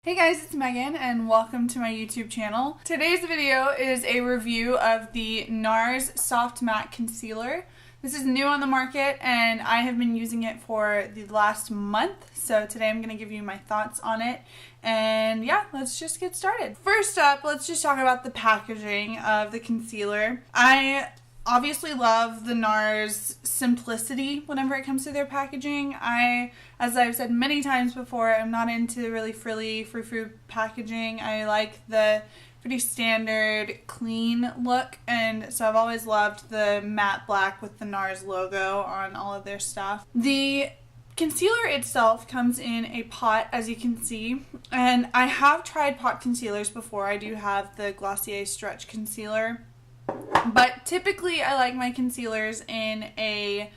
Hey guys, it's Megan and welcome to my YouTube channel. Today's video is a review of the Nars Soft Matte Concealer. This is new on the market and I have been using it for the last month. So today I'm going to give you my thoughts on it. And yeah, let's just get started. First up, let's just talk about the packaging of the concealer. I obviously love the Nars simplicity whenever it comes to their packaging. As I've said many times before, I'm not into really frilly, frou-frou packaging. I like the pretty standard, clean look, and so I've always loved the matte black with the Nars logo on all of their stuff. The concealer itself comes in a pot, as you can see, and I have tried pot concealers before. I do have the Glossier Stretch Concealer. But typically I like my concealers in a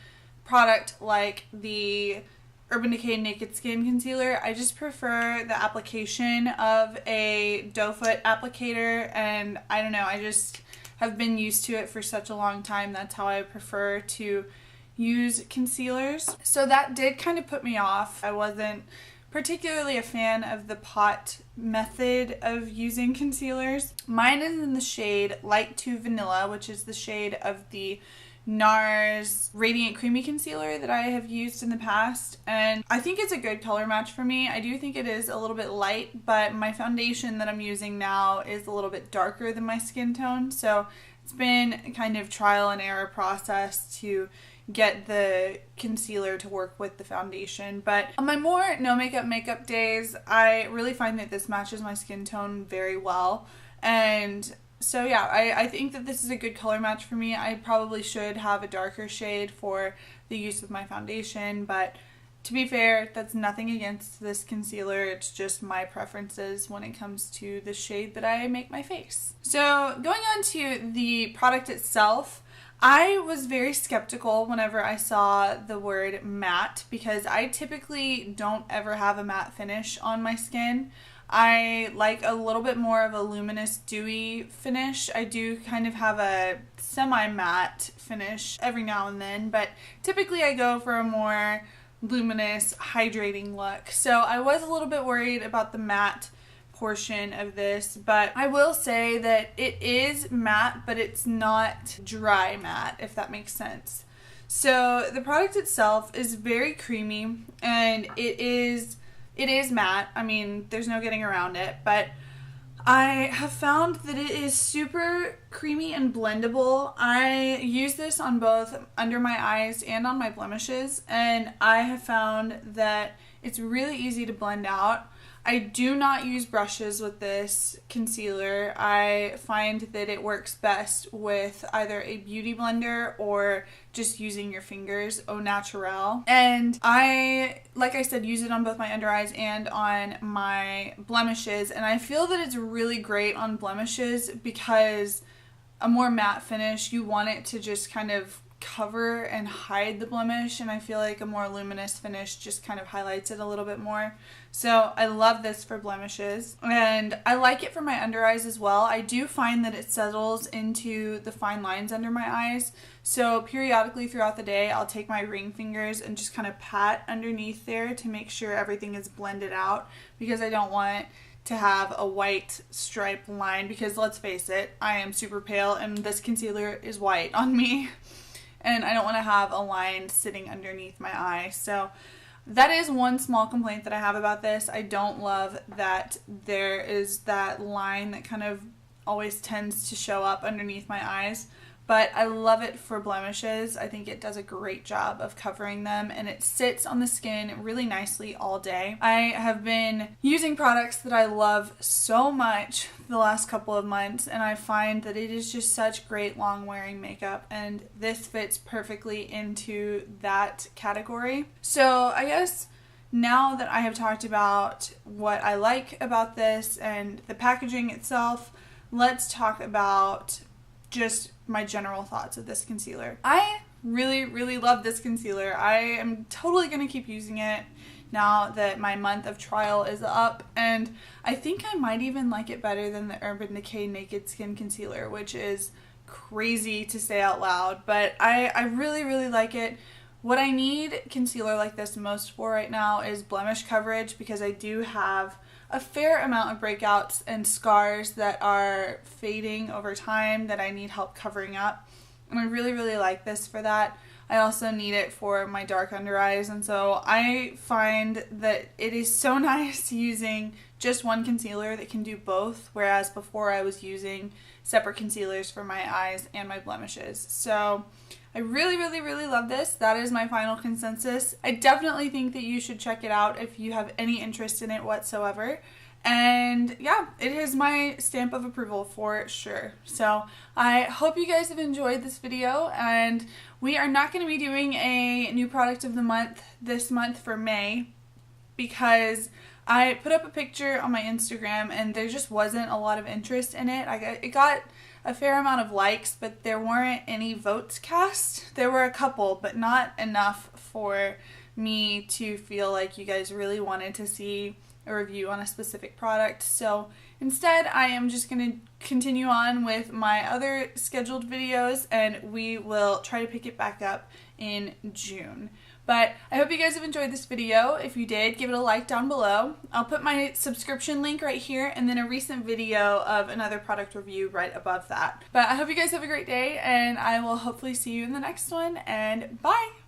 product like the Urban Decay Naked Skin Concealer. I just prefer the application of a doe foot applicator, and I don't know, I just have been used to it for such a long time. That's how I prefer to use concealers. So that did kind of put me off. I wasn't particularly a fan of the pot method of using concealers. Mine is in the shade Light to Vanilla, which is the shade of the Nars Radiant Creamy Concealer that I have used in the past, and I think it's a good color match for me. I do think it is a little bit light, but my foundation that I'm using now is a little bit darker than my skin tone, so it's been kind of trial and error process to get the concealer to work with the foundation. But on my more no makeup days, I really find that this matches my skin tone very well. And so yeah, I think that this is a good color match for me. I probably should have a darker shade for the use of my foundation, but to be fair, that's nothing against this concealer. It's just my preferences when it comes to the shade that I make my face. So going on to the product itself, I was very skeptical whenever I saw the word matte because I typically don't ever have a matte finish on my skin. I like a little bit more of a luminous, dewy finish. I do kind of have a semi-matte finish every now and then, but typically I go for a more luminous, hydrating look. So I was a little bit worried about the matte portion of this, but I will say that it is matte, but it's not dry matte, if that makes sense. So the product itself is very creamy, and it is matte. I mean, there's no getting around it, but I have found that it is super creamy and blendable. I use this on both under my eyes and on my blemishes, and I have found that it's really easy to blend out. I do not use brushes with this concealer. I find that it works best with either a beauty blender or just using your fingers, au naturel. And I, like I said, use it on both my under eyes and on my blemishes. And I feel that it's really great on blemishes because a more matte finish, you want it to just kind of cover and hide the blemish, and I feel like a more luminous finish just kind of highlights it a little bit more. So I love this for blemishes, and I like it for my under eyes as well. I do find that it settles into the fine lines under my eyes, so periodically throughout the day I'll take my ring fingers and just kind of pat underneath there to make sure everything is blended out, because I don't want to have a white stripe line, because let's face it, I am super pale and this concealer is white on me. And I don't want to have a line sitting underneath my eye. So that is one small complaint that I have about this. I don't love that there is that line that kind of always tends to show up underneath my eyes. But I love it for blemishes. I think it does a great job of covering them, and it sits on the skin really nicely all day. I have been using products that I love so much the last couple of months, and I find that it is just such great long wearing makeup, and this fits perfectly into that category. So I guess now that I have talked about what I like about this and the packaging itself, let's talk about just my general thoughts of this concealer. I really love this concealer. I am totally going to keep using it now that my month of trial is up, and I think I might even like it better than the Urban Decay Naked Skin Concealer, which is crazy to say out loud, but I really like it. What I need concealer like this most for right now is blemish coverage, because I do have a fair amount of breakouts and scars that are fading over time that I need help covering up. And I really, really like this for that. I also need it for my dark under eyes, and so I find that it is so nice using just one concealer that can do both, whereas before I was using separate concealers for my eyes and my blemishes. So I really, really, really love this. That is my final consensus. I definitely think that you should check it out if you have any interest in it whatsoever. And yeah, it is my stamp of approval for sure. So I hope you guys have enjoyed this video, and we are not going to be doing a new product of the month this month for May because I put up a picture on my Instagram and there just wasn't a lot of interest in it. It got a fair amount of likes, but there weren't any votes cast. There were a couple, but not enough for me to feel like you guys really wanted to see a review on a specific product. So instead, I am just going to continue on with my other scheduled videos, and we will try to pick it back up in June. But I hope you guys have enjoyed this video. If you did, give it a like down below. I'll put my subscription link right here and then a recent video of another product review right above that. But I hope you guys have a great day, and I will hopefully see you in the next one, and bye!